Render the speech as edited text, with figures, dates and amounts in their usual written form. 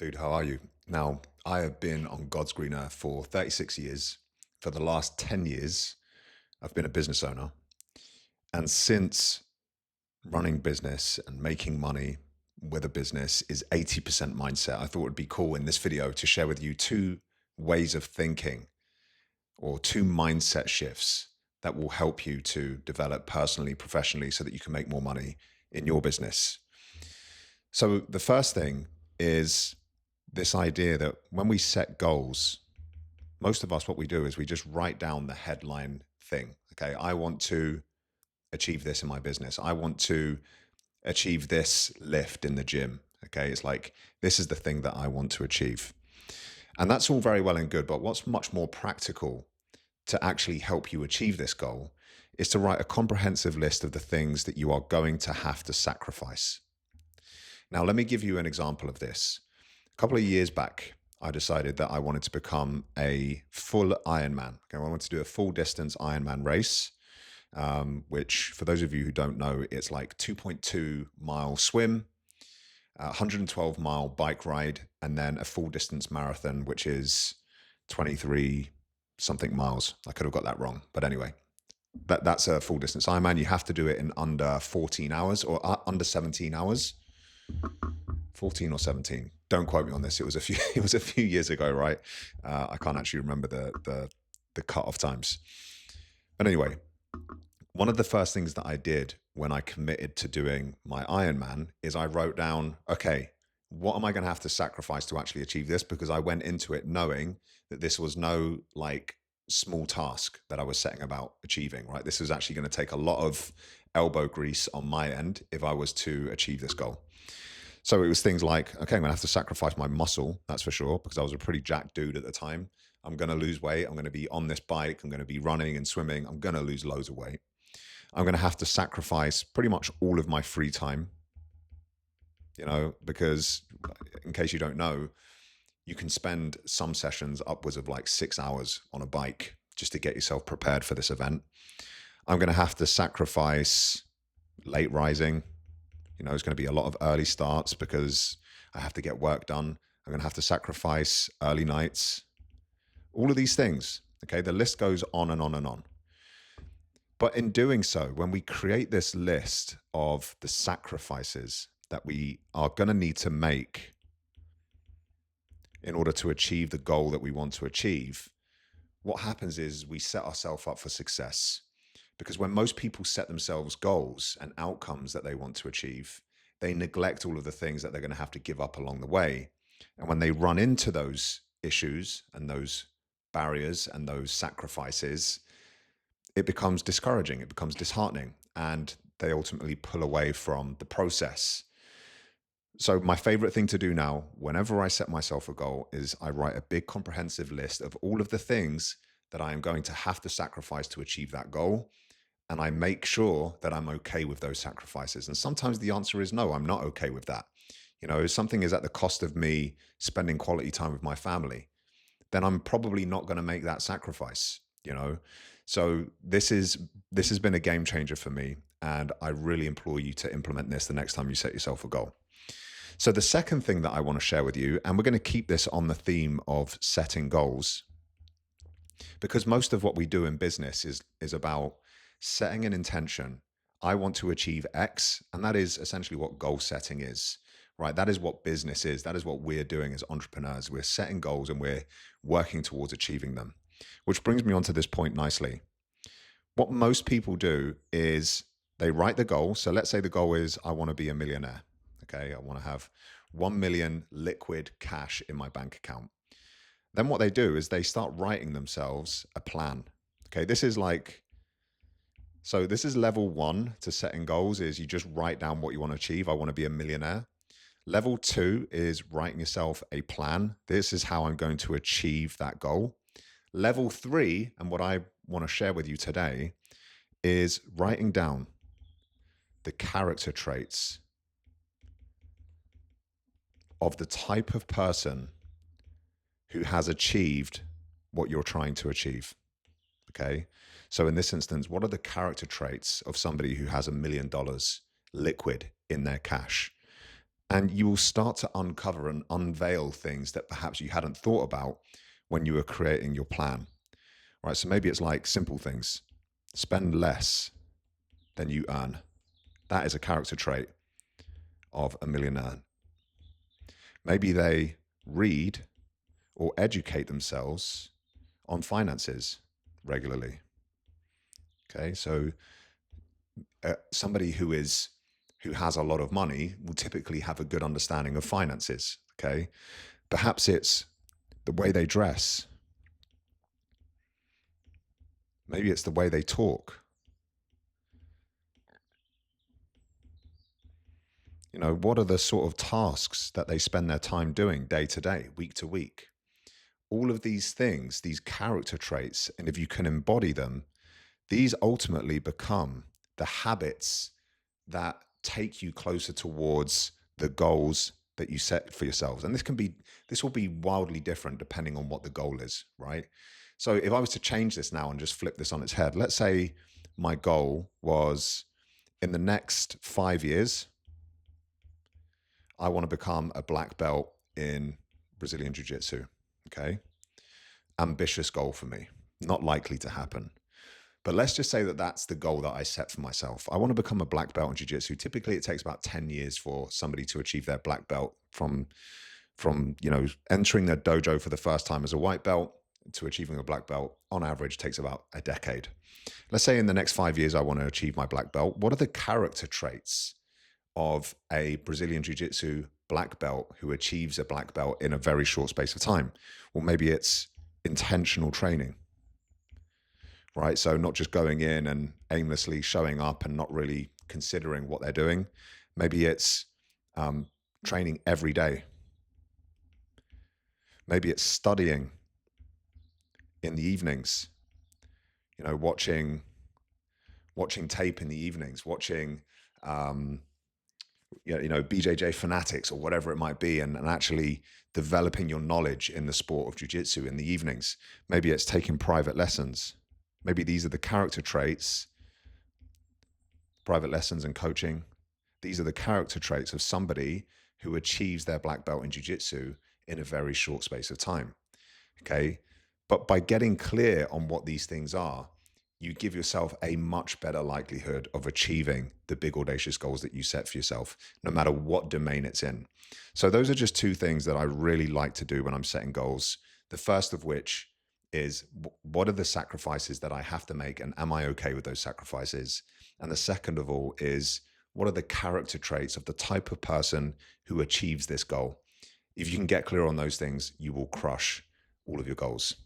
Dude, how are you? Now, I have been on God's green earth for 36 years. For the last 10 years, I've been a business owner. And since running business and making money with a business is 80% mindset, I thought it would be cool in this video to share with you two ways of thinking or two mindset shifts that will help you to develop personally, professionally, so that you can make more money in your business. So, the first thing is this idea that when we set goals, most of us, what we do is we just write down the headline thing. Okay, I want to achieve this in my business. I want to achieve this lift in the gym. Okay, it's like, this is the thing that I want to achieve. And that's all very well and good. But what's much more practical to actually help you achieve this goal is to write a comprehensive list of the things that you are going to have to sacrifice. Now, let me give you an example of this. A couple of years back, I decided that I wanted to become a full Ironman. Okay, I wanted to do a full distance Ironman race, which for those of you who don't know, it's like 2.2 mile swim, 112 mile bike ride, and then a full distance marathon, which is 23 something miles. I could have got that wrong, but anyway, that's a full distance Ironman. You have to do it in under 14 hours or under 17 hours. 14 or 17. Don't quote me on this. It was a few. It was a few years ago, right? I can't actually remember the cut-off times. But anyway, one of the first things that I did when I committed to doing my Ironman is I wrote down, okay, what am I going to have to sacrifice to actually achieve this? Because I went into it knowing that this was no like small task that I was setting about achieving. Right? This was actually going to take a lot of elbow grease on my end if I was to achieve this goal. So it was things like, okay, I'm going to have to sacrifice my muscle, that's for sure, because I was a pretty jacked dude at the time. I'm going to lose weight. I'm going to be on this bike. I'm going to be running and swimming. I'm going to lose loads of weight. I'm going to have to sacrifice pretty much all of my free time, because in case you don't know, you can spend some sessions upwards of like 6 hours on a bike just to get yourself prepared for this event. I'm going to have to sacrifice late rising. It's going to be a lot of early starts because I have to get work done. I'm going to have to sacrifice early nights. All of these things, okay? The list goes on and on and on. But in doing so, when we create this list of the sacrifices that we are going to need to make in order to achieve the goal that we want to achieve, what happens is we set ourselves up for success. Because when most people set themselves goals and outcomes that they want to achieve, they neglect all of the things that they're going to have to give up along the way. And when they run into those issues and those barriers and those sacrifices, it becomes discouraging, it becomes disheartening, and they ultimately pull away from the process. So my favorite thing to do now, whenever I set myself a goal, is I write a big comprehensive list of all of the things that I am going to have to sacrifice to achieve that goal. And I make sure that I'm okay with those sacrifices. And sometimes the answer is no, I'm not okay with that. If something is at the cost of me spending quality time with my family, then I'm probably not going to make that sacrifice. So this has been a game changer for me. And I really implore you to implement this the next time you set yourself a goal. So the second thing that I want to share with you, and we're going to keep this on the theme of setting goals, because most of what we do in business is about setting an intention. I want to achieve X, and that is essentially what goal setting is, right? That is what business is. That is what we're doing as entrepreneurs. We're setting goals and we're working towards achieving them, which brings me on to this point nicely. What most people do is they write the goal. So let's say the goal is I want to be a millionaire. Okay, I want to have 1 million liquid cash in my bank account. Then what they do is they start writing themselves a plan. Okay, this is level one to setting goals, is you just write down what you want to achieve. I want to be a millionaire. Level two is writing yourself a plan. This is how I'm going to achieve that goal. Level three, and what I want to share with you today, is writing down the character traits of the type of person who has achieved what you're trying to achieve. Okay. So in this instance, what are the character traits of somebody who has $1 million liquid in their cash? And you will start to uncover and unveil things that perhaps you hadn't thought about when you were creating your plan, right? So maybe it's like simple things: spend less than you earn. That is a character trait of a millionaire. Maybe they read or educate themselves on finances regularly. Okay, so somebody who has a lot of money will typically have a good understanding of finances. Okay, perhaps it's the way they dress. Maybe it's the way they talk. What are the sort of tasks that they spend their time doing day to day, week to week? All of these things, these character traits, and if you can embody them, these ultimately become the habits that take you closer towards the goals that you set for yourselves. And this will be wildly different depending on what the goal is, right? So if I was to change this now and just flip this on its head, let's say my goal was, in the next 5 years, I want to become a black belt in Brazilian Jiu-Jitsu. Okay. Ambitious goal for me, not likely to happen. But let's just say that that's the goal that I set for myself. I want to become a black belt in jiu-jitsu. Typically, it takes about 10 years for somebody to achieve their black belt from entering their dojo for the first time as a white belt to achieving a black belt. On average, takes about a decade. Let's say in the next 5 years, I want to achieve my black belt. What are the character traits of a Brazilian jiu-jitsu black belt who achieves a black belt in a very short space of time? Well, maybe it's intentional training. Right. So not just going in and aimlessly showing up and not really considering what they're doing. Maybe it's training every day. Maybe it's studying in the evenings, watching tape in the evenings, watching, BJJ Fanatics or whatever it might be, and actually developing your knowledge in the sport of jiu-jitsu in the evenings. Maybe it's taking private lessons. Maybe these are the character traits, private lessons and coaching. These are the character traits of somebody who achieves their black belt in jiu-jitsu in a very short space of time. Okay. But by getting clear on what these things are, you give yourself a much better likelihood of achieving the big audacious goals that you set for yourself, no matter what domain it's in. So those are just two things that I really like to do when I'm setting goals. The first of which is, what are the sacrifices that I have to make, and am I okay with those sacrifices? And the second of all is, what are the character traits of the type of person who achieves this goal? If you can get clear on those things, you will crush all of your goals.